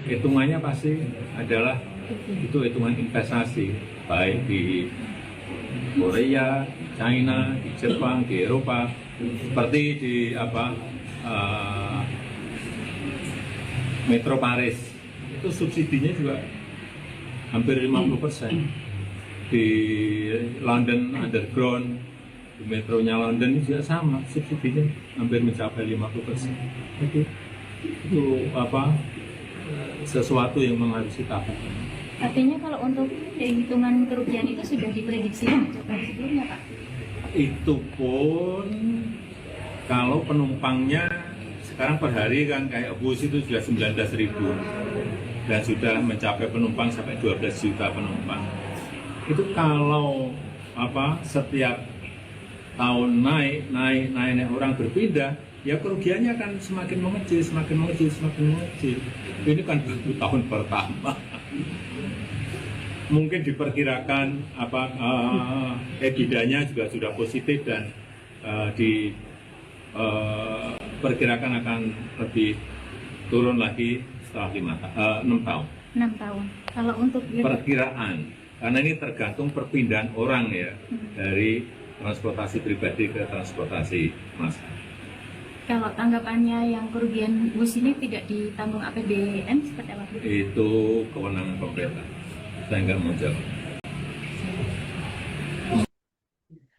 hitungannya pasti adalah itu hitungan investasi, baik di Korea, China, di Jepang, di Eropa, seperti di Metro Paris, itu subsidinya juga hampir 50%. Di London Underground, di metronya London juga sama, subsidinya hampir mencapai 50%. Itu sesuatu yang harus kita lakukan. Artinya kalau untuk hitungan kerugian itu sudah diprediksi sebelumnya, Pak? Itu pun kalau penumpangnya sekarang per hari kan kayak bus itu sudah 19.000 dan sudah mencapai penumpang sampai 12 juta penumpang. Itu kalau setiap tahun naik orang berpindah, ya kerugiannya akan semakin mengecil. Ini kan baru tahun pertama. Mungkin diperkirakan EBITDA-nya juga sudah positif dan diperkirakan akan lebih turun lagi setelah 6 tahun. 6 tahun. Kalau untuk perkiraan, karena ini tergantung perpindahan orang ya, dari transportasi pribadi ke transportasi massal. Kalau tanggapannya yang kerugian bus ini tidak ditanggung APBN seperti apa? Itu kewenangan pemerintah. Saya nggak mau jawab.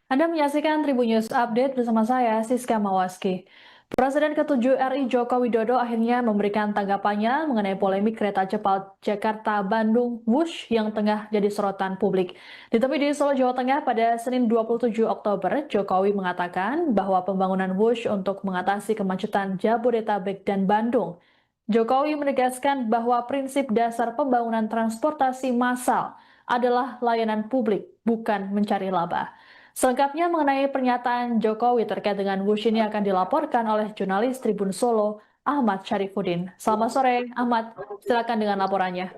Anda menyaksikan Tribun News Update bersama saya, Siska Mawaski. Presiden ke-7 RI Joko Widodo akhirnya memberikan tanggapannya mengenai polemik kereta cepat Jakarta-Bandung Wush yang tengah jadi sorotan publik. Ditemui di Solo, Jawa Tengah pada Senin 27 Oktober, Jokowi mengatakan bahwa pembangunan Wush untuk mengatasi kemacetan Jabodetabek dan Bandung. Jokowi menegaskan bahwa prinsip dasar pembangunan transportasi massal adalah layanan publik, bukan mencari laba. Selengkapnya mengenai pernyataan Jokowi terkait dengan Wush ini akan dilaporkan oleh jurnalis Tribun Solo, Ahmad Syarifuddin. Selamat sore, Ahmad. Silakan dengan laporannya.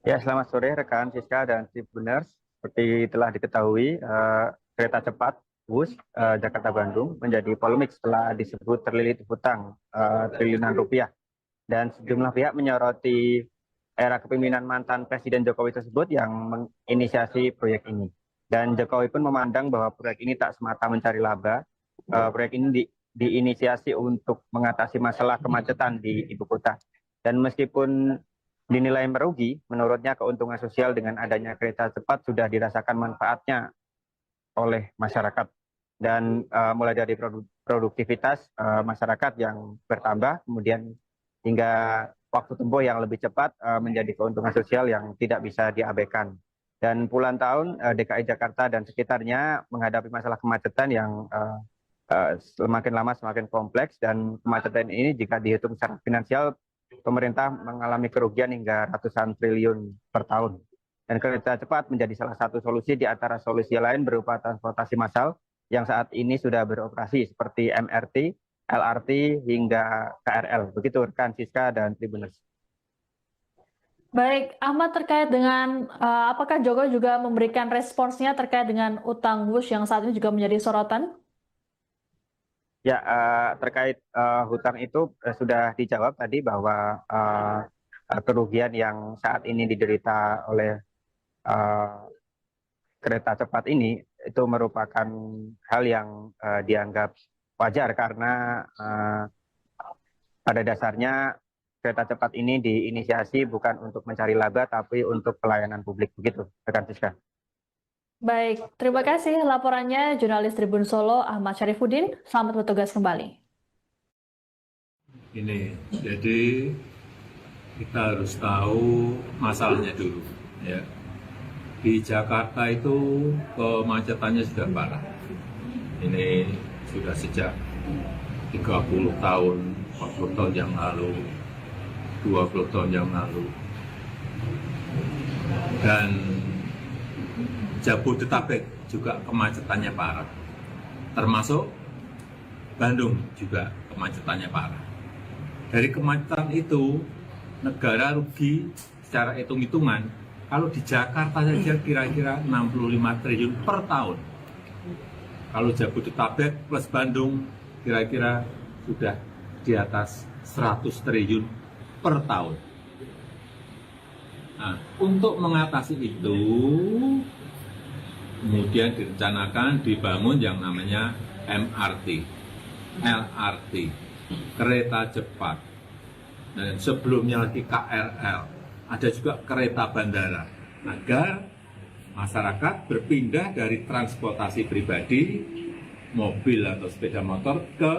Ya, selamat sore rekan Siska dan Tribuners. Seperti telah diketahui, kereta cepat Wush Jakarta-Bandung menjadi polemik setelah disebut terlilit hutang triliunan rupiah. Dan sejumlah pihak menyoroti era kepemimpinan mantan Presiden Jokowi tersebut yang menginisiasi proyek ini. Dan Jokowi pun memandang bahwa proyek ini tak semata mencari laba. Proyek ini diinisiasi untuk mengatasi masalah kemacetan di ibu kota. Dan meskipun dinilai merugi, menurutnya keuntungan sosial dengan adanya kereta cepat sudah dirasakan manfaatnya oleh masyarakat. Dan mulai dari produktivitas masyarakat yang bertambah, kemudian hingga waktu tempuh yang lebih cepat menjadi keuntungan sosial yang tidak bisa diabaikan. Dan puluhan tahun DKI Jakarta dan sekitarnya menghadapi masalah kemacetan yang semakin lama semakin kompleks, dan kemacetan ini jika dihitung secara finansial, pemerintah mengalami kerugian hingga ratusan triliun per tahun. Dan kereta cepat menjadi salah satu solusi di antara solusi lain berupa transportasi massal yang saat ini sudah beroperasi seperti MRT, LRT hingga KRL. Begitu rekan Siska dan Tribuners. Baik, Ahmad, terkait dengan apakah Jokowi juga memberikan responsnya terkait dengan utang Wush yang saat ini juga menjadi sorotan? Ya, terkait hutang itu sudah dijawab tadi bahwa kerugian yang saat ini diderita oleh kereta cepat ini itu merupakan hal yang dianggap wajar karena pada dasarnya kereta cepat ini diinisiasi bukan untuk mencari laba tapi untuk pelayanan publik. Begitu, rekan Siska. Baik, terima kasih laporannya jurnalis Tribun Solo Ahmad Syarifuddin. Selamat bertugas kembali. Ini, jadi kita harus tahu masalahnya dulu. Ya. Di Jakarta itu kemacetannya sudah parah. Ini sudah sejak 30 tahun, 40 tahun yang lalu, 20 tahun yang lalu. Dan Jabodetabek juga kemacetannya parah. Termasuk Bandung juga kemacetannya parah. Dari kemacetan itu, negara rugi secara hitung-hitungan, kalau di Jakarta saja kira-kira 65 triliun per tahun. Kalau Jabodetabek plus Bandung, kira-kira sudah di atas 100 triliun per tahun. Nah, untuk mengatasi itu, kemudian direncanakan dibangun yang namanya MRT, LRT, kereta cepat, dan sebelumnya lagi KRL, ada juga kereta bandara, agar masyarakat berpindah dari transportasi pribadi, mobil atau sepeda motor ke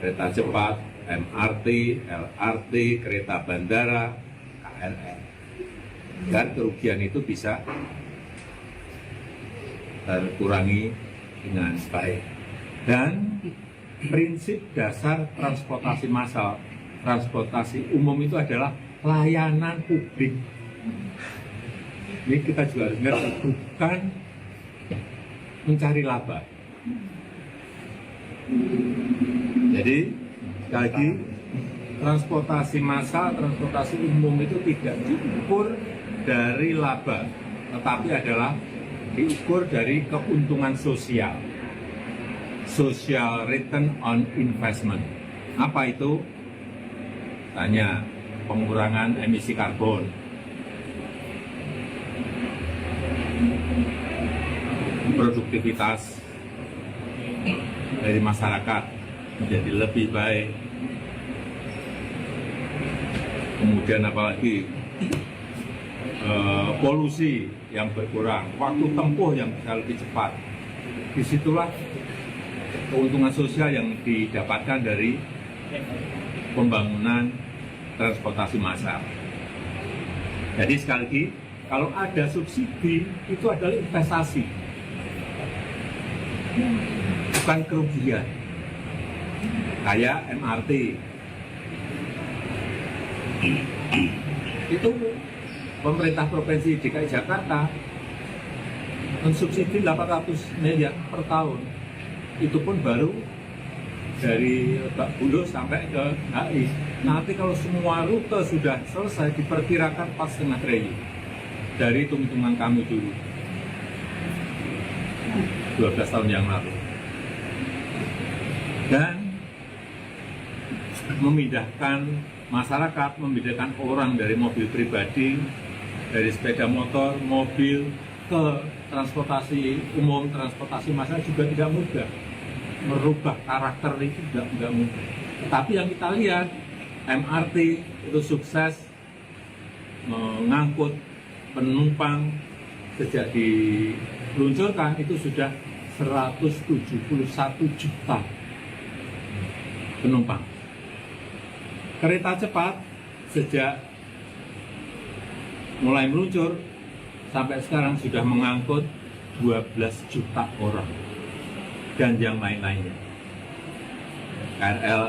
kereta cepat, MRT, LRT, kereta bandara, KRL. Dan kerugian itu bisa terkurangi dengan baik. Dan prinsip dasar transportasi massal, transportasi umum itu adalah layanan publik. Ini kita juga harus ingat, bukan mencari laba. Jadi, sekali lagi, transportasi massal, transportasi umum itu tidak diukur dari laba, tetapi adalah diukur dari keuntungan sosial. Social return on investment. Apa itu? Tanya, pengurangan emisi karbon, produktivitas dari masyarakat menjadi lebih baik, kemudian apalagi polusi yang berkurang, waktu tempuh yang bisa lebih cepat. Disitulah keuntungan sosial yang didapatkan dari pembangunan transportasi massal. Jadi sekali lagi, kalau ada subsidi itu adalah investasi, bukan kerugian. Kayak MRT itu pemerintah provinsi DKI Jakarta mensubsidi 800 miliar per tahun. Itu pun baru dari Lebak Bulus sampai ke HI. Nanti kalau semua rute sudah selesai, diperkirakan 4,5 triliun. Dari hitung-hitungan kami dulu 12 tahun yang lalu. Dan memindahkan masyarakat, memindahkan orang dari mobil pribadi, dari sepeda motor, mobil ke transportasi umum, transportasi massal juga tidak mudah. Merubah karakter itu tidak mudah. Tapi yang kita lihat, MRT itu sukses mengangkut penumpang. Sejak diluncurkan itu sudah 171 juta penumpang. Kereta cepat sejak mulai meluncur sampai sekarang sudah mengangkut 12 juta orang dan yang lain-lainnya. KRL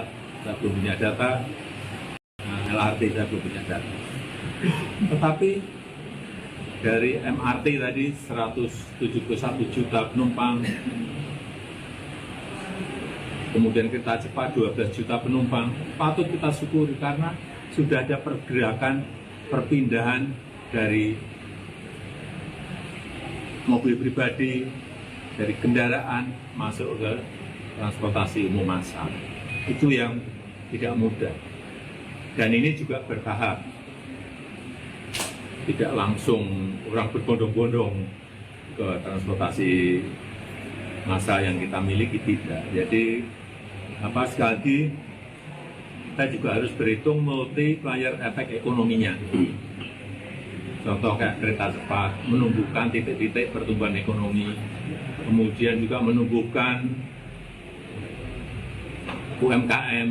saya belum punya data, LRT saya belum punya data. Tetapi dari MRT tadi 171 juta penumpang, kemudian kereta cepat 12 juta penumpang, patut kita syukuri karena sudah ada pergerakan perpindahan dari mobil pribadi, dari kendaraan masuk ke transportasi umum massal. Itu yang tidak mudah. Dan ini juga bertahap. Tidak langsung orang berbondong-bondong ke transportasi massal yang kita miliki, tidak. Jadi sekali lagi kita juga harus berhitung multiplier efek ekonominya. Contoh kayak kereta cepat menumbuhkan titik-titik pertumbuhan ekonomi, kemudian juga menumbuhkan UMKM,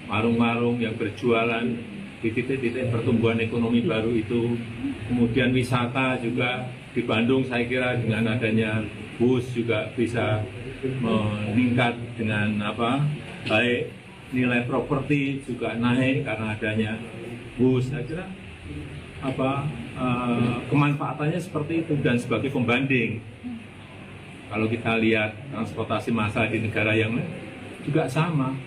warung-warung yang berjualan di titik-titik pertumbuhan ekonomi baru itu. Kemudian wisata juga di Bandung saya kira dengan adanya bus juga bisa meningkat dengan baik, nilai properti juga naik karena adanya bus. Saya kira kemanfaatannya seperti itu. Dan sebagai pembanding, kalau kita lihat transportasi massal di negara yang lain juga sama,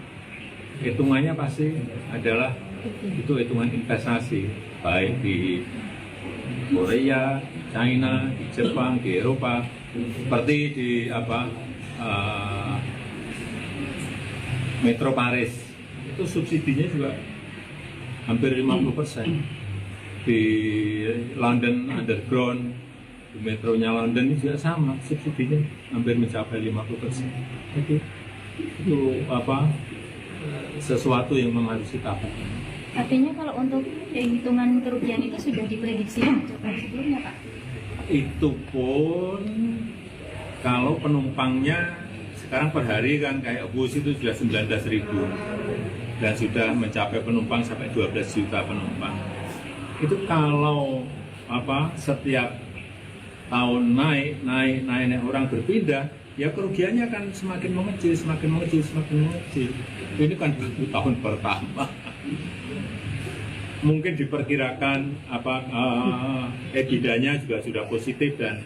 hitungannya pasti adalah itu hitungan investasi, baik di Korea, China, di Jepang, di Eropa, seperti di Metro Paris itu subsidinya juga hampir 50%. Di London Underground, di metronya London juga sama, subsidinya hampir mencapai 50%. Jadi itu sesuatu yang memang harus kita lakukan. Artinya kalau untuk hitungan kerugian itu sudah diprediksi sebelumnya, Pak? Itu pun kalau penumpangnya sekarang per hari kan kayak bus itu sudah 19.000 dan sudah mencapai penumpang sampai 12 juta penumpang. Itu kalau setiap tahun naik orang berpindah, ya kerugiannya akan semakin mengecil. Ini kan baru tahun pertama. Mungkin diperkirakan EBITDA-nya juga sudah positif dan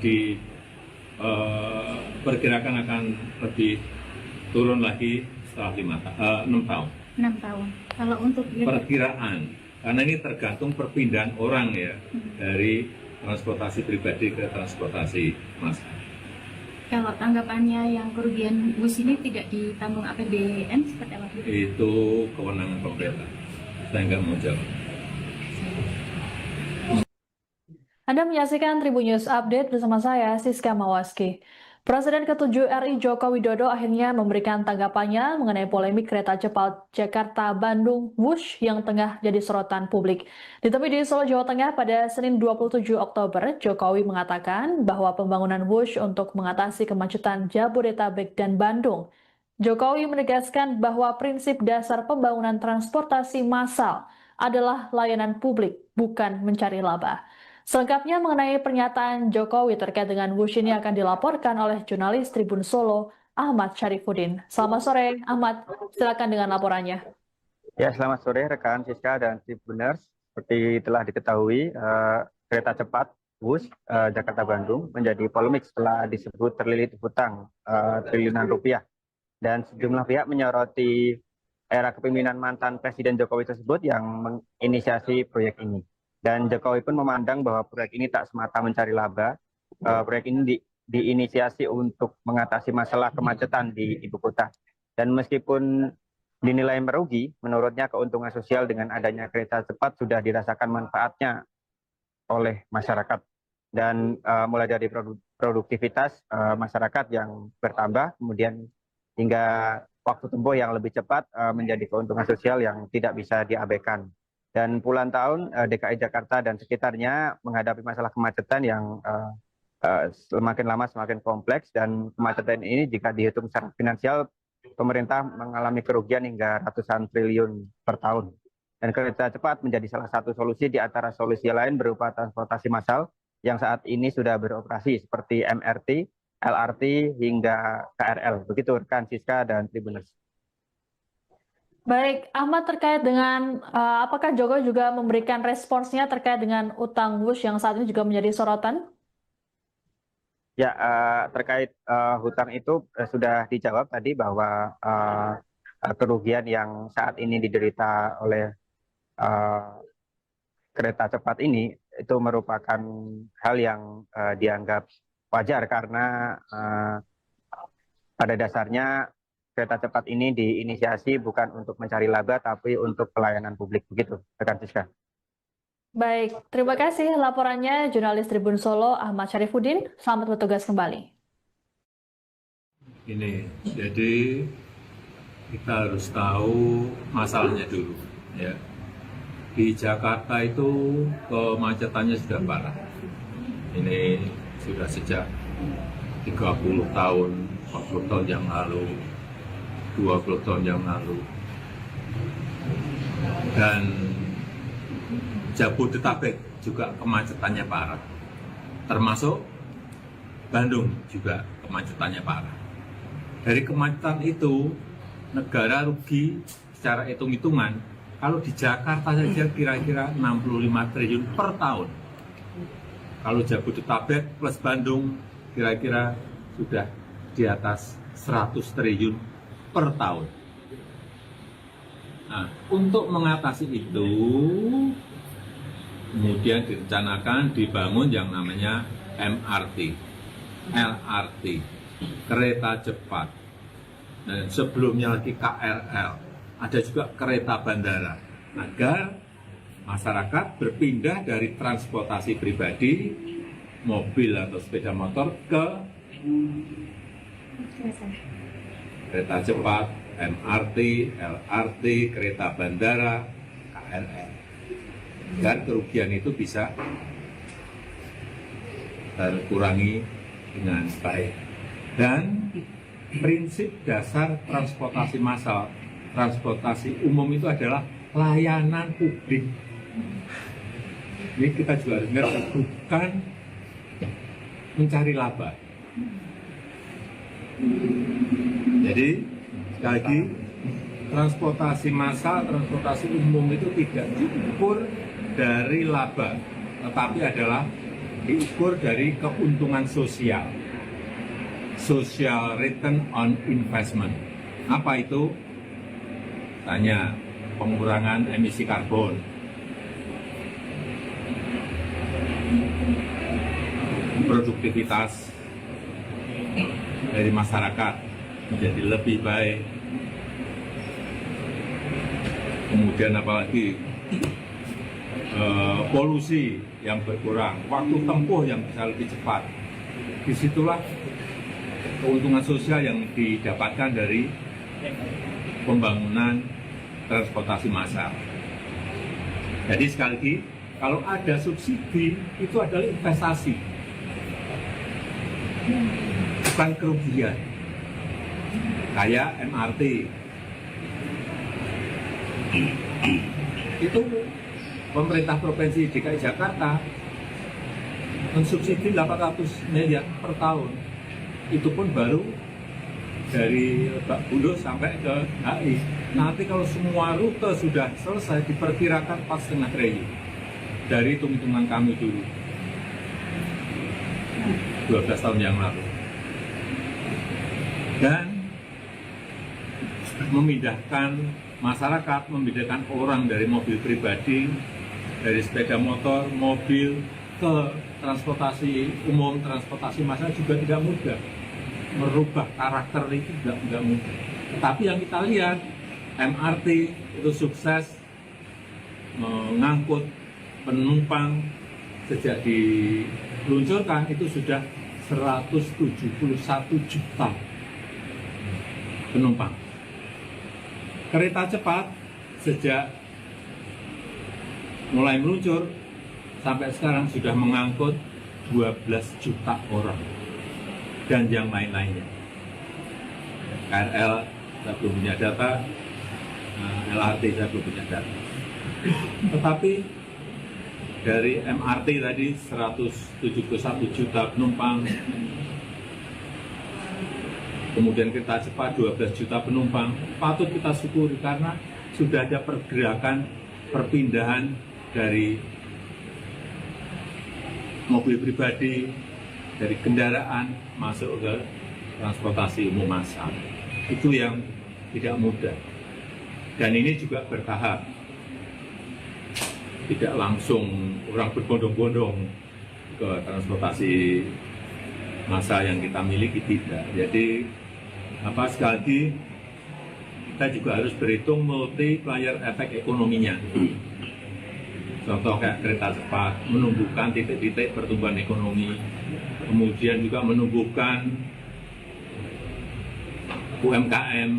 diperkirakan akan lebih turun lagi setelah 6 tahun. 6 tahun. Kalau untuk Perkiraan, karena ini tergantung perpindahan orang ya dari transportasi pribadi ke transportasi massal. Kalau tanggapannya yang kerugian bus ini tidak ditanggung APBN seperti apa? Itu kewenangan pemerintah. Saya nggak mau jawab. Anda menyaksikan Tribun News Update bersama saya, Siska Mawaski. Presiden ke-7 RI Joko Widodo akhirnya memberikan tanggapannya mengenai polemik kereta cepat Jakarta-Bandung Wush yang tengah jadi sorotan publik. Ditemui di Solo, Jawa Tengah pada Senin 27 Oktober, Jokowi mengatakan bahwa pembangunan Wush untuk mengatasi kemacetan Jabodetabek dan Bandung. Jokowi menegaskan bahwa prinsip dasar pembangunan transportasi massal adalah layanan publik, bukan mencari laba. Selengkapnya mengenai pernyataan Jokowi terkait dengan Wush ini akan dilaporkan oleh jurnalis Tribun Solo, Ahmad Syarifuddin. Selamat sore, Ahmad. Silakan dengan laporannya. Ya, selamat sore rekan Siska dan Tribuners. Seperti telah diketahui, kereta cepat Wush Jakarta-Bandung menjadi polemik setelah disebut terlilit hutang triliunan rupiah. Dan sejumlah pihak menyoroti era kepemimpinan mantan Presiden Jokowi tersebut yang menginisiasi proyek ini. Dan Jokowi pun memandang bahwa proyek ini tak semata mencari laba. Proyek ini diinisiasi untuk mengatasi masalah kemacetan di ibu kota. Dan meskipun dinilai merugi, menurutnya keuntungan sosial dengan adanya kereta cepat sudah dirasakan manfaatnya oleh masyarakat. Dan mulai dari produktivitas masyarakat yang bertambah, kemudian hingga waktu tempuh yang lebih cepat menjadi keuntungan sosial yang tidak bisa diabaikan. Dan puluhan tahun DKI Jakarta dan sekitarnya menghadapi masalah kemacetan yang semakin lama semakin kompleks, dan kemacetan ini jika dihitung secara finansial, pemerintah mengalami kerugian hingga ratusan triliun per tahun. Dan kereta cepat menjadi salah satu solusi di antara solusi lain berupa transportasi massal yang saat ini sudah beroperasi seperti MRT, LRT hingga KRL. Begitu rekan Siska dan Tribuners. Baik, Ahmad, terkait dengan apakah Jokowi juga memberikan responsnya terkait dengan utang Wush yang saat ini juga menjadi sorotan? Ya, terkait hutang itu sudah dijawab tadi bahwa kerugian yang saat ini diderita oleh kereta cepat ini itu merupakan hal yang dianggap wajar karena pada dasarnya kereta cepat ini diinisiasi bukan untuk mencari laba tapi untuk pelayanan publik. Begitu, rekan Siska. Baik, terima kasih laporannya jurnalis Tribun Solo, Ahmad Syarifuddin. Selamat bertugas kembali. Ini, jadi kita harus tahu masalahnya dulu. Ya. Di Jakarta itu kemacetannya sudah parah. Ini sudah sejak 30 tahun, 40 tahun yang lalu, 20 tahun yang lalu. Dan Jabodetabek juga kemacetannya parah. Termasuk Bandung juga kemacetannya parah. Dari kemacetan itu, negara rugi secara hitung-hitungan. Kalau di Jakarta saja kira-kira 65 triliun per tahun. Kalau Jabodetabek plus Bandung kira-kira sudah di atas 100 triliun per tahun. Nah, untuk mengatasi itu, kemudian direncanakan dibangun yang namanya MRT, LRT, kereta cepat. Dan sebelumnya lagi KRL, ada juga kereta bandara. agar masyarakat berpindah dari transportasi pribadi, mobil atau sepeda motor ke kereta cepat, MRT, LRT, kereta bandara, KRL. Dan kerugian itu bisa terkurangi dengan baik. Dan prinsip dasar transportasi massal, transportasi umum itu adalah layanan publik. Ini kita juga harus ngerti, bukan mencari laba. Jadi, sekali lagi, transportasi massal, transportasi umum itu tidak diukur dari laba, tetapi adalah diukur dari keuntungan sosial. Social return on investment. Apa itu? Tanya, pengurangan emisi karbon, produktivitas dari masyarakat menjadi lebih baik. Kemudian apalagi polusi yang berkurang, waktu tempuh yang bisa lebih cepat. Disitulah keuntungan sosial yang didapatkan dari pembangunan transportasi massal. Jadi sekali lagi, kalau ada subsidi itu adalah investasi, bukan kerugian. Kayak MRT, itu pemerintah Provinsi DKI Jakarta mensubsidi 800 miliar per tahun. Itu pun baru dari Lebak Bulus sampai ke HI. Nanti kalau semua rute sudah selesai, diperkirakan 4,5 triliun. Dari hitung-hitungan kami dulu, 12 tahun yang lalu. Dan memindahkan masyarakat, memindahkan orang dari mobil pribadi, dari sepeda motor, mobil, ke transportasi umum, transportasi massal juga tidak mudah. Merubah karakter itu tidak mudah. Tapi yang kita lihat, MRT itu sukses mengangkut penumpang. Sejak diluncurkan itu sudah 171 juta penumpang. Kereta cepat sejak mulai meluncur sampai sekarang sudah mengangkut 12 juta orang dan yang lain-lainnya. KRL saya belum punya data, LRT saya belum punya data. Tetapi dari MRT tadi 171 juta penumpang, kemudian kereta cepat 12 juta penumpang, patut kita syukuri karena sudah ada pergerakan perpindahan dari mobil pribadi, dari kendaraan masuk ke transportasi umum massal. Itu yang tidak mudah. Dan ini juga bertahap. Tidak langsung orang berbondong-bondong ke transportasi massal yang kita miliki, tidak. Jadi sekali lagi kita juga harus berhitung multiplier efek ekonominya. Contoh kayak kereta cepat menumbuhkan titik-titik pertumbuhan ekonomi, kemudian juga menumbuhkan UMKM,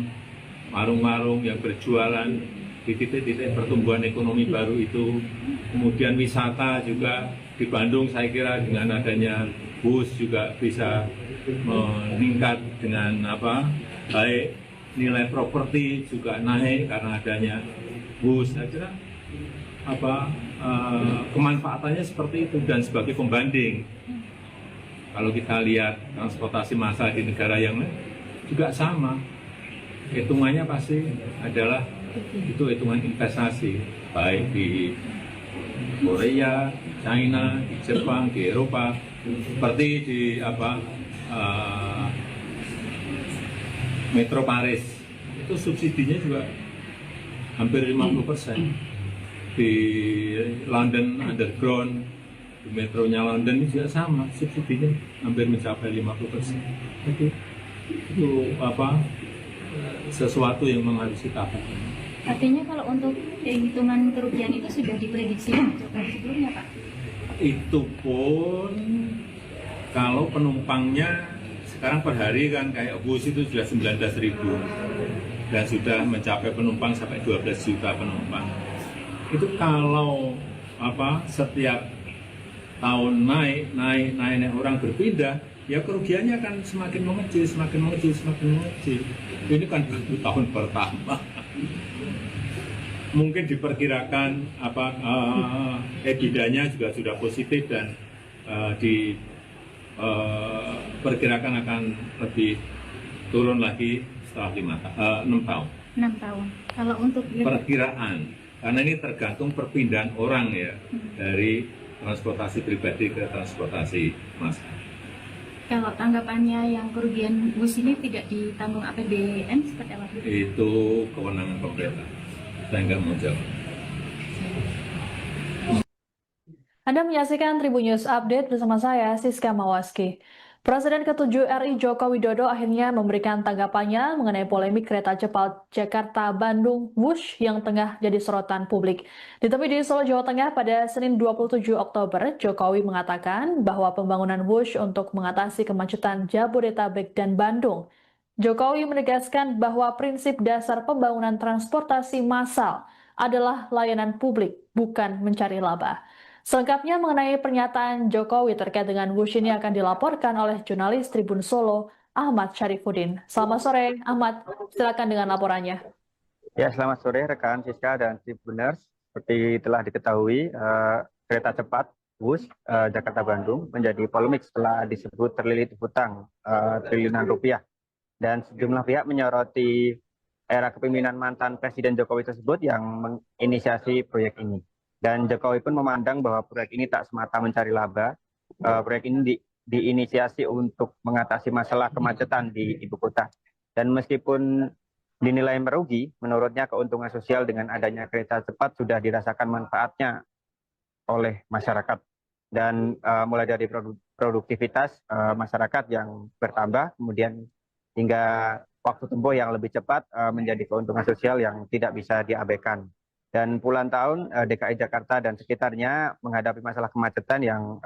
warung-warung yang berjualan di titik-titik pertumbuhan ekonomi baru itu. Kemudian wisata juga di Bandung saya kira dengan adanya bus juga bisa meningkat dengan baik nilai properti juga naik karena adanya bus. Saya kira kemanfaatannya seperti itu. Dan sebagai pembanding, kalau kita lihat transportasi massal di negara yang lain juga sama, hitungannya pasti adalah itu hitungan investasi, baik di Korea, China, di Jepang, di Eropa, seperti di Metro Paris itu subsidinya juga hampir 50%. Di London Underground, di metronya London ini juga sama, subsidinya hampir mencapai 50%. Itu sesuatu yang memang harus kita pakai. Artinya kalau untuk hitungan kerugian itu sudah diprediksi sebelumnya, Pak? Itu pun kalau penumpangnya sekarang per hari kan kayak bus itu sudah 19.000 dan sudah mencapai penumpang sampai 12 juta penumpang. Itu kalau setiap tahun naik orang berpindah, ya kerugiannya kan semakin mengecil. Ini kan baru tahun pertama. Mungkin diperkirakan EBITDA-nya juga sudah positif dan diperkirakan akan lebih turun lagi setelah 6 tahun. 6 tahun. Kalau untuk Perkiraan, karena ini tergantung perpindahan orang ya dari transportasi pribadi ke transportasi massal. kalau tanggapannya yang kerugian bus ini tidak ditanggung APBN seperti apa? Itu kewenangan pemerintah. Saya nggak mau jawab. Anda menyaksikan Tribun News Update bersama saya, Siska Mawaski. Presiden ke-7 RI Joko Widodo akhirnya memberikan tanggapannya mengenai polemik kereta cepat Jakarta-Bandung Wush yang tengah jadi sorotan publik. Ditemui di Solo, Jawa Tengah pada Senin 27 Oktober, Jokowi mengatakan bahwa pembangunan Wush untuk mengatasi kemacetan Jabodetabek dan Bandung. Jokowi menegaskan bahwa prinsip dasar pembangunan transportasi massal adalah layanan publik, bukan mencari laba. Selengkapnya mengenai pernyataan Jokowi terkait dengan Wush ini akan dilaporkan oleh jurnalis Tribun Solo, Ahmad Syarifuddin. Selamat sore, Ahmad. Silakan dengan laporannya. Ya, selamat sore rekan Siska dan Tribuners. Seperti telah diketahui, kereta cepat Wush Jakarta-Bandung menjadi polemik setelah disebut terlilit hutang triliunan rupiah. Dan sejumlah pihak menyoroti era kepemimpinan mantan Presiden Jokowi tersebut yang menginisiasi proyek ini. Dan Jokowi pun memandang bahwa proyek ini tak semata mencari laba. Proyek ini diinisiasi untuk mengatasi masalah kemacetan di ibu kota. Dan meskipun dinilai merugi, menurutnya keuntungan sosial dengan adanya kereta cepat sudah dirasakan manfaatnya oleh masyarakat. Dan mulai dari produktivitas masyarakat yang bertambah, kemudian hingga waktu tempuh yang lebih cepat menjadi keuntungan sosial yang tidak bisa diabaikan. Dan puluhan tahun DKI Jakarta dan sekitarnya menghadapi masalah kemacetan yang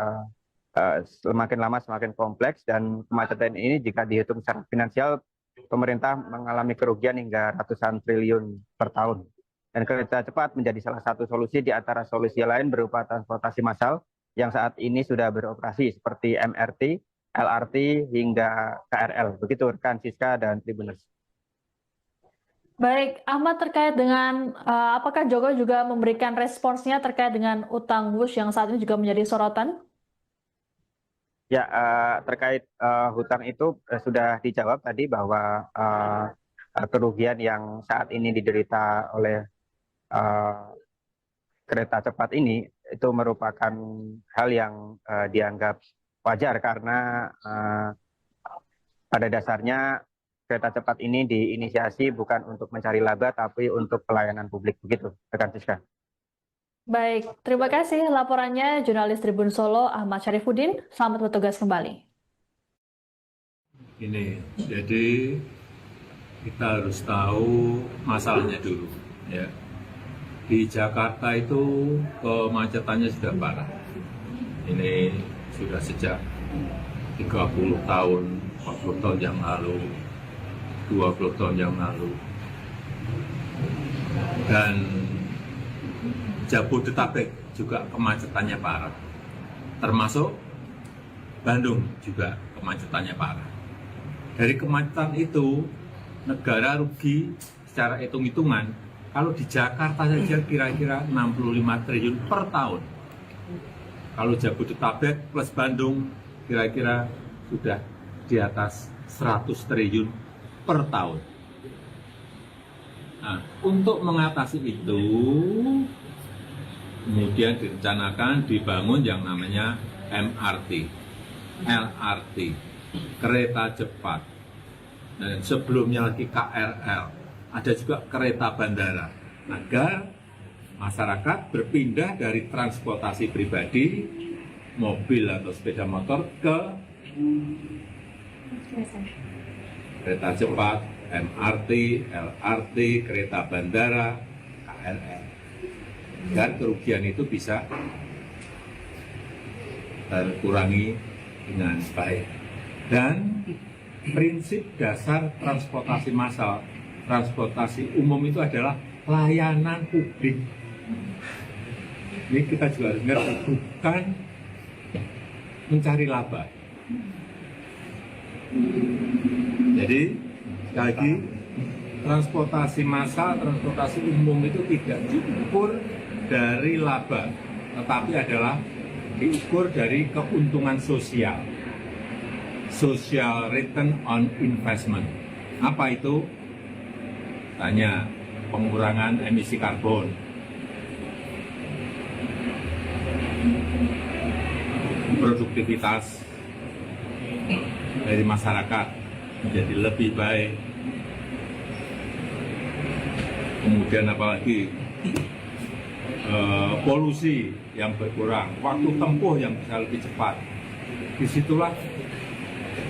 semakin lama semakin kompleks, dan kemacetan ini jika dihitung secara finansial, pemerintah mengalami kerugian hingga ratusan triliun per tahun. Dan kereta cepat menjadi salah satu solusi di antara solusi lain berupa transportasi massal yang saat ini sudah beroperasi seperti MRT, LRT hingga KRL. Begitu rekan Siska dan Tribuners. Baik, Ahmad, terkait dengan apakah Jokowi juga memberikan responsnya terkait dengan utang Wush yang saat ini juga menjadi sorotan? Ya, terkait hutang itu sudah dijawab tadi bahwa kerugian yang saat ini diderita oleh kereta cepat ini itu merupakan hal yang dianggap wajar karena pada dasarnya kereta cepat ini diinisiasi bukan untuk mencari laba tapi untuk pelayanan publik. Begitu, rekan Siska. Baik, terima kasih laporannya jurnalis Tribun Solo Ahmad Syarifuddin. Selamat bertugas kembali. Ini, jadi kita harus tahu masalahnya dulu. Ya. Di Jakarta itu kemacetannya sudah parah. Ini sudah sejak 30 tahun, 40 tahun yang lalu, 20 tahun yang lalu. Dan Jabodetabek juga kemacetannya parah. Termasuk Bandung juga kemacetannya parah. Dari kemacetan itu, negara rugi secara hitung-hitungan, kalau di Jakarta saja kira-kira 65 triliun per tahun. Kalau Jabodetabek plus Bandung kira-kira sudah di atas 100 triliun per tahun. Nah, untuk mengatasi itu, kemudian direncanakan dibangun yang namanya MRT, LRT, kereta cepat, dan sebelumnya lagi KRL, ada juga kereta bandara, agar masyarakat berpindah dari transportasi pribadi, mobil atau sepeda motor ke kereta cepat MRT, LRT, kereta bandara, KRL. Dan kerugian itu bisa terkurangi dengan baik. Dan prinsip dasar transportasi massal, transportasi umum itu adalah layanan publik. Ini kita juga harus ngerti, bukan mencari laba. Jadi, sekali lagi, transportasi massal, transportasi umum itu tidak diukur dari laba, tetapi adalah diukur dari keuntungan sosial. Social return on investment. Apa itu? Tanya, pengurangan emisi karbon, produktivitas dari masyarakat menjadi lebih baik, kemudian apalagi polusi yang berkurang, waktu tempuh yang bisa lebih cepat. Disitulah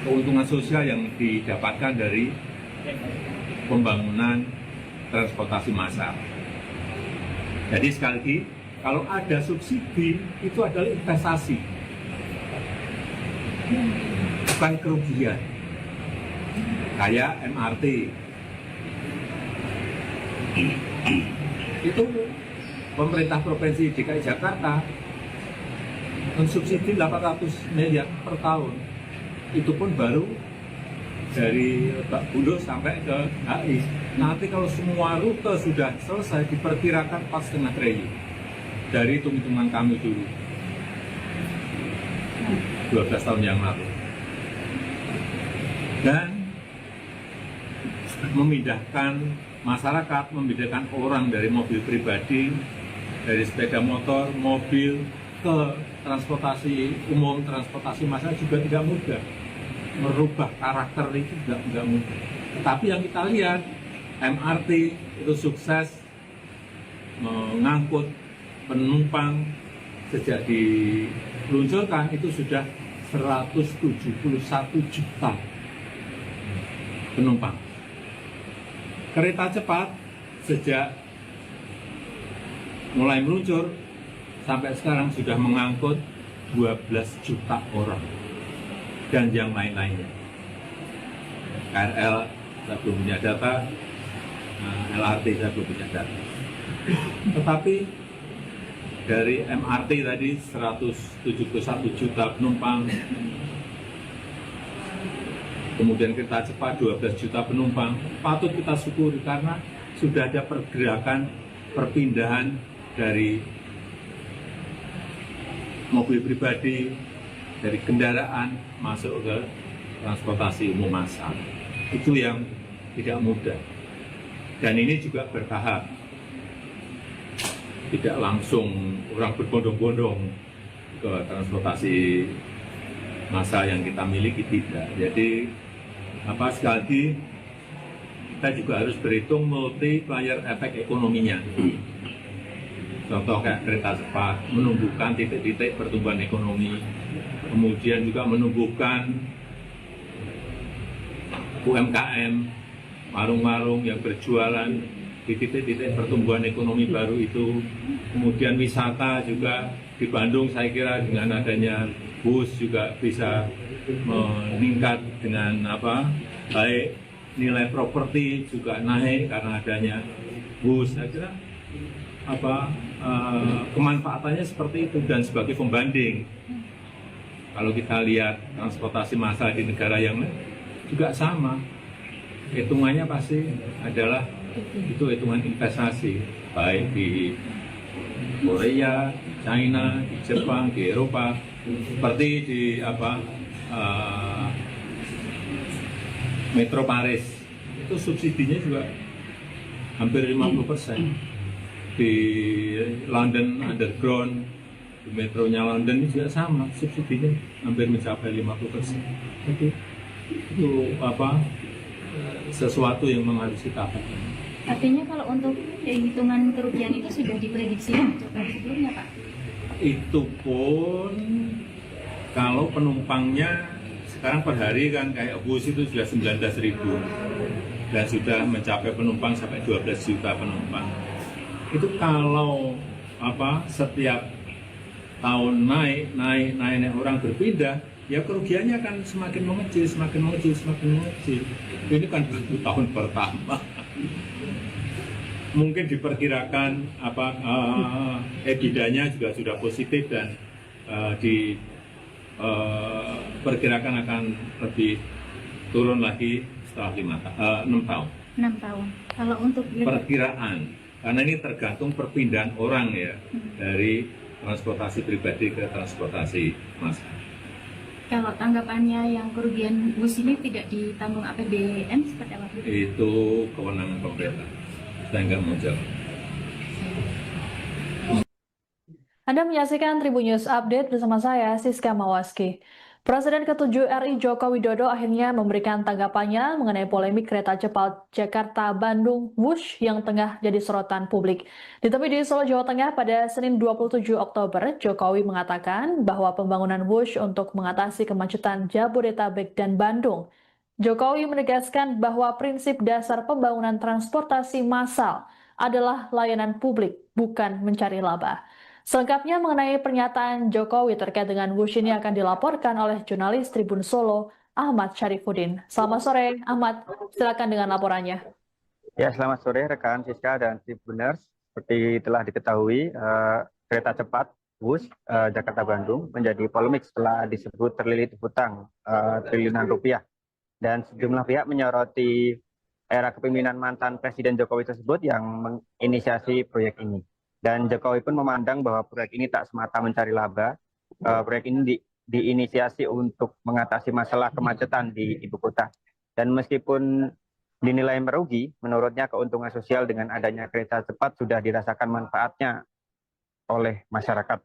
keuntungan sosial yang didapatkan dari pembangunan transportasi massal. Jadi sekali lagi, kalau ada subsidi itu adalah investasi, bukan kerugian. Kayak MRT itu pemerintah provinsi DKI Jakarta mensubsidi 800 miliar per tahun. Itu pun baru dari Lebak Bulus sampai ke HI. Nanti kalau semua rute sudah selesai diperkirakan 4,5 triliun. Dari hitung-hitungan kami dulu 12 tahun yang lalu. Dan memindahkan masyarakat, memindahkan orang dari mobil pribadi, dari sepeda motor, mobil ke transportasi umum, transportasi massal juga tidak mudah. Merubah karakter itu juga tidak mudah. Tetapi yang kita lihat, MRT itu sukses mengangkut penumpang. Sejak diluncurkan itu sudah 171 juta penumpang. Kereta cepat sejak mulai meluncur sampai sekarang sudah mengangkut 12 juta orang dan yang lain-lainnya. KRL saya belum punya data, LRT saya belum punya data. Tetapi dari MRT tadi 171 juta penumpang, kemudian kereta cepat 12 juta penumpang, patut kita syukuri karena sudah ada pergerakan perpindahan dari mobil pribadi, dari kendaraan masuk ke transportasi umum massal. Itu yang tidak mudah. Dan ini juga bertahap. Tidak langsung orang berbondong-bondong ke transportasi massal yang kita miliki, tidak. Jadi sekali lagi kita juga harus berhitung multiplier efek ekonominya. Contoh kayak kereta cepat menumbuhkan titik-titik pertumbuhan ekonomi, kemudian juga menumbuhkan UMKM, warung-warung yang berjualan di titik-titik pertumbuhan ekonomi baru itu. Kemudian wisata juga di Bandung saya kira dengan adanya bus juga bisa meningkat dengan baik nilai properti juga naik karena adanya bus. Saya kira kemanfaatannya seperti itu. Dan sebagai pembanding, kalau kita lihat transportasi massal di negara yang lain juga sama, hitungannya pasti adalah itu hitungan investasi, baik di Korea, China, di Jepang, di Eropa, seperti di Metro Paris itu subsidinya juga hampir 50%. Di London Underground, di metronya London juga sama, subsidinya hampir mencapai 50%. Jadi itu sesuatu yang harus kita lakukan. Artinya kalau untuk hitungan kerugian itu sudah diprediksi sebelumnya, Pak? Itu pun kalau penumpangnya sekarang per hari kan kayak bus itu sudah 19.000. dan sudah mencapai penumpang sampai 12 juta penumpang. Itu kalau setiap tahun naik orang berpindah, ya kerugiannya akan semakin mengecil. Ini kan baru tahun pertama. Mungkin diperkirakan EBITDA-nya juga sudah positif dan diperkirakan akan lebih turun lagi setelah 6 tahun. 6 tahun. Kalau untuk Perkiraan, karena ini tergantung perpindahan orang ya dari transportasi pribadi ke transportasi massal. Kalau tanggapannya yang kerugian bus ini tidak ditanggung APBN seperti apa? Itu kewenangan pemerintah. Saya nggak mau jawab. Anda menyaksikan Tribun News Update bersama saya, Siska Mawaski. Presiden ke-7 RI Joko Widodo akhirnya memberikan tanggapannya mengenai polemik kereta cepat Jakarta-Bandung Wush yang tengah jadi sorotan publik. Ditemui di Solo, Jawa Tengah pada Senin 27 Oktober, Jokowi mengatakan bahwa pembangunan Wush untuk mengatasi kemacetan Jabodetabek dan Bandung. Jokowi menegaskan bahwa prinsip dasar pembangunan transportasi massal adalah layanan publik, bukan mencari laba. Selengkapnya mengenai pernyataan Jokowi terkait dengan Wush ini akan dilaporkan oleh jurnalis Tribun Solo, Ahmad Syarifuddin. Selamat sore, Ahmad. Silakan dengan laporannya. Ya, selamat sore rekan Siska dan Tribuners. Seperti telah diketahui, kereta cepat Wush Jakarta-Bandung menjadi polemik setelah disebut terlilit hutang triliunan rupiah. Dan sejumlah pihak menyoroti era kepemimpinan mantan Presiden Jokowi tersebut yang menginisiasi proyek ini. Dan Jokowi pun memandang bahwa proyek ini tak semata mencari laba. Proyek ini diinisiasi untuk mengatasi masalah kemacetan di ibu kota. Dan meskipun dinilai merugi, menurutnya keuntungan sosial dengan adanya kereta cepat sudah dirasakan manfaatnya oleh masyarakat.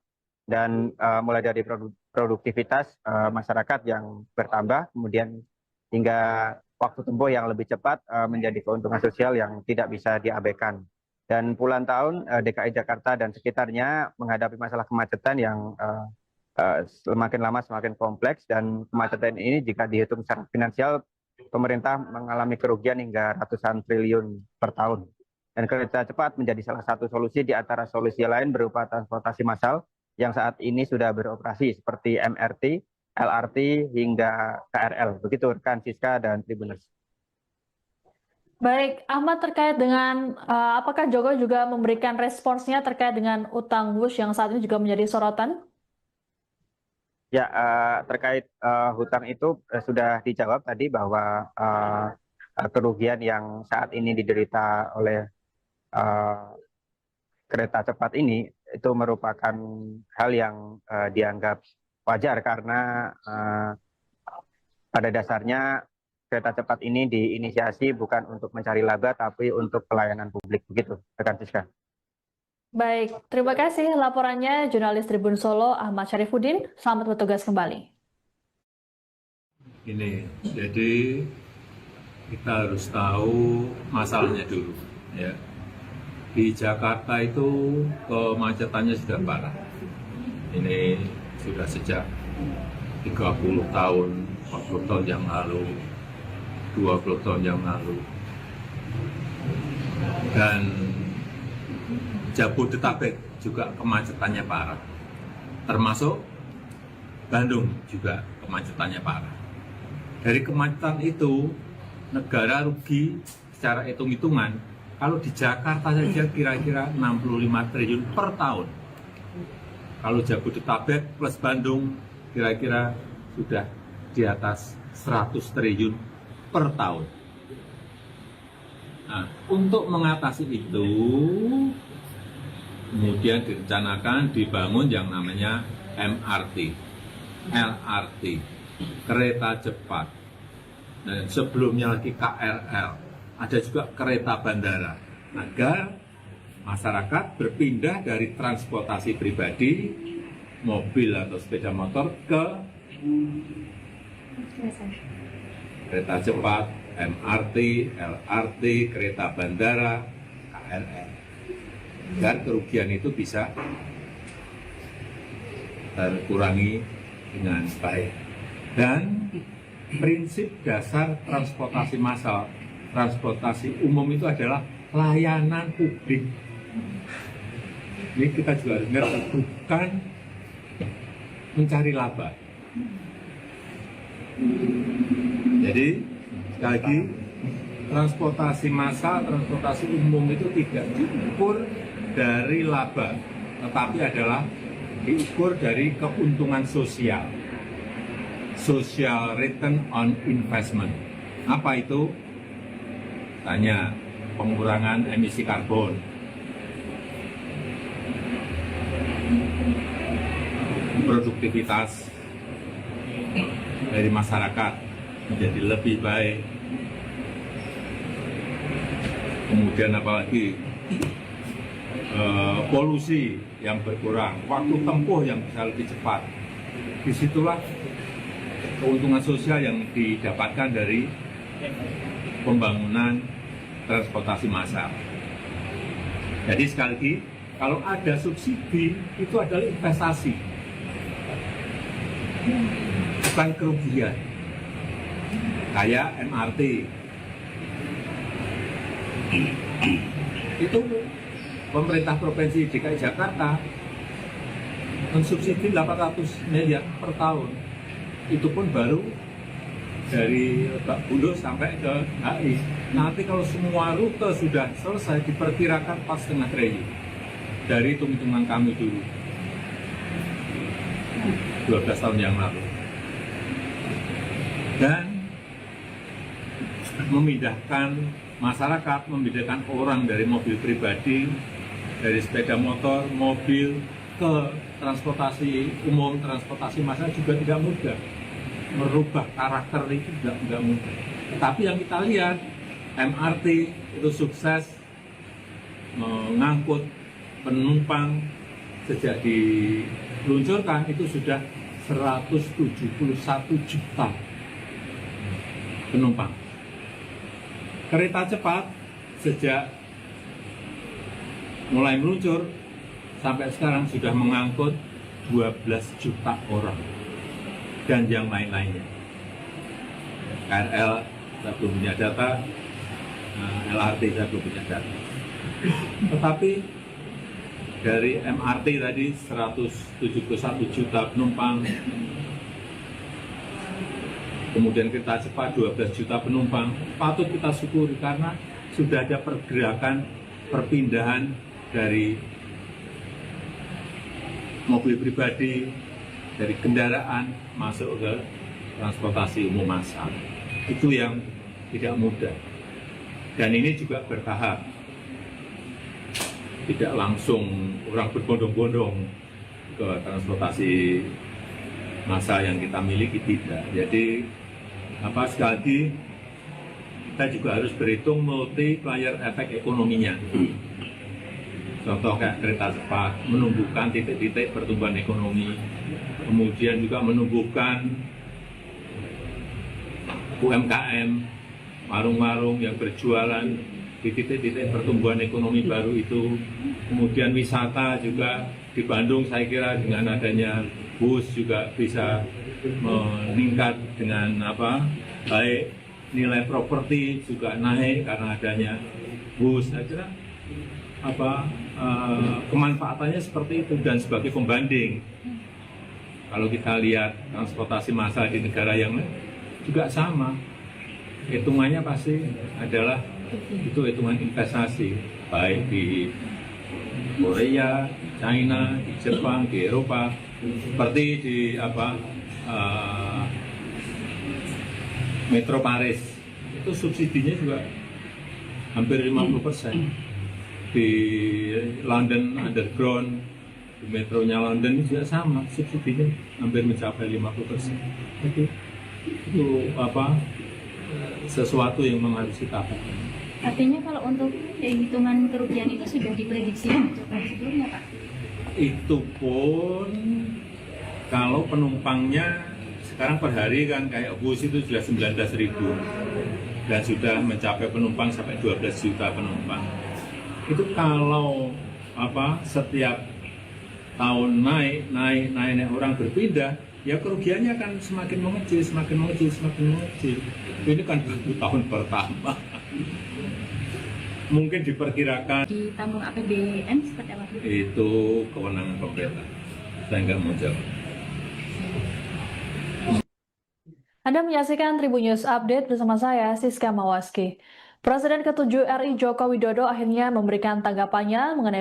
Dan mulai dari produktivitas masyarakat yang bertambah, kemudian hingga waktu tempuh yang lebih cepat menjadi keuntungan sosial yang tidak bisa diabaikan. Dan puluhan tahun DKI Jakarta dan sekitarnya menghadapi masalah kemacetan yang semakin lama semakin kompleks, dan kemacetan ini jika dihitung secara finansial, pemerintah mengalami kerugian hingga ratusan triliun per tahun. Dan kereta cepat menjadi salah satu solusi di antara solusi lain berupa transportasi massal yang saat ini sudah beroperasi seperti MRT, LRT hingga KRL. Begitu rekan Siska dan Tribuners. Baik, Ahmad, terkait dengan apakah Jokowi juga memberikan responsnya terkait dengan utang Wush yang saat ini juga menjadi sorotan? Ya, terkait hutang itu sudah dijawab tadi bahwa kerugian yang saat ini diderita oleh kereta cepat ini itu merupakan hal yang dianggap wajar karena pada dasarnya kereta cepat ini diinisiasi bukan untuk mencari laba tapi untuk pelayanan publik. Begitu, rekan Siska. Baik, terima kasih laporannya jurnalis Tribun Solo Ahmad Syarifuddin. Selamat bertugas kembali. Ini, jadi kita harus tahu masalahnya dulu. Ya. Di Jakarta itu kemacetannya sudah parah. Ini sudah sejak 30 tahun, 40 tahun yang lalu, 20 tahun yang lalu. Dan Jabodetabek juga kemacetannya parah. Termasuk Bandung juga kemacetannya parah. Dari kemacetan itu, negara rugi secara hitung-hitungan. Kalau di Jakarta saja kira-kira 65 triliun per tahun. Kalau Jabodetabek plus Bandung kira-kira sudah di atas 100 triliun per tahun. Nah, untuk mengatasi itu, kemudian direncanakan dibangun yang namanya MRT, LRT, kereta cepat, dan sebelumnya lagi KRL, ada juga kereta bandara, agar masyarakat berpindah dari transportasi pribadi, mobil atau sepeda motor ke kereta cepat, MRT, LRT, kereta bandara, KRL. Dan kerugian itu bisa terkurangi dengan baik. Dan prinsip dasar transportasi massal transportasi umum itu adalah layanan publik. Ini kita juga harus ngerti, bukan mencari laba. Jadi sekali lagi, transportasi massal, transportasi umum itu tidak diukur dari laba, tetapi adalah diukur dari keuntungan sosial. Social return on investment. Apa itu? Tanya, pengurangan emisi karbon, produktivitas dari masyarakat menjadi lebih baik, kemudian apalagi polusi yang berkurang, waktu tempuh yang bisa lebih cepat. Disitulah keuntungan sosial yang didapatkan dari pembangunan transportasi massal. Jadi sekali lagi, kalau ada subsidi itu adalah investasi, bukan kerugian. Kayak MRT itu pemerintah provinsi DKI Jakarta mensubsidi 800 miliar per tahun. Itu pun baru dari Lebak Bulus sampai ke HI. Nanti kalau semua rute sudah selesai diperkirakan 4,5 triliun. Dari hitung-hitungan kami dulu 12 tahun yang lalu. Dan memindahkan masyarakat, memindahkan orang dari mobil pribadi, dari sepeda motor, mobil ke transportasi umum, transportasi massal juga tidak mudah. Merubah karakter itu tidak mudah. Tapi yang kita lihat, MRT itu sukses mengangkut penumpang sejak diluncurkan itu sudah 171 juta penumpang. Kereta cepat sejak mulai meluncur sampai sekarang sudah mengangkut 12 juta orang dan yang lain-lainnya. KRL saya belum punya data, LRT saya belum punya data. Tetapi dari MRT tadi 171 juta penumpang, kemudian kereta cepat 12 juta penumpang, patut kita syukuri karena sudah ada pergerakan perpindahan dari mobil pribadi, dari kendaraan masuk ke transportasi umum massal. Itu yang tidak mudah. Dan ini juga bertahap. Tidak langsung orang berbondong-bondong ke transportasi massal yang kita miliki, tidak. Jadi sekali lagi kita juga harus berhitung multiplier efek ekonominya. Contoh kayak kereta cepat menumbuhkan titik-titik pertumbuhan ekonomi, kemudian juga menumbuhkan UMKM, warung-warung yang berjualan di titik-titik pertumbuhan ekonomi baru itu. Kemudian wisata juga di Bandung saya kira dengan adanya bus juga bisa meningkat dengan baik nilai properti juga naik karena adanya bus. Saya kira kemanfaatannya seperti itu. Dan sebagai pembanding, kalau kita lihat transportasi massal di negara yang lain juga sama, hitungannya pasti adalah itu hitungan investasi, baik di Korea, China, di Jepang, di Eropa, seperti di Metro Paris itu subsidinya juga hampir 50%. Di London Underground, di metronya London juga sama, subsidinya hampir mencapai 50%. Jadi itu sesuatu yang harus kita lakukan. Artinya kalau untuk hitungan kerugian itu sudah diprediksi sebelumnya, Pak? Itu pun kalau penumpangnya sekarang per hari kan kayak bus itu sudah 19.000 dan sudah mencapai penumpang sampai 12 juta penumpang. Itu kalau setiap tahun naik orang berpindah, ya kerugiannya akan semakin mengecil. Ini kan 1000 tahun pertama. Mungkin diperkirakan Ditanggung APBN seperti apa? itu kewenangan pemerintah. Saya nggak mau jawab. Anda menyaksikan Tribun News Update bersama saya, Siska Mawaski. Presiden ke-7 RI Joko Widodo akhirnya memberikan tanggapannya mengenai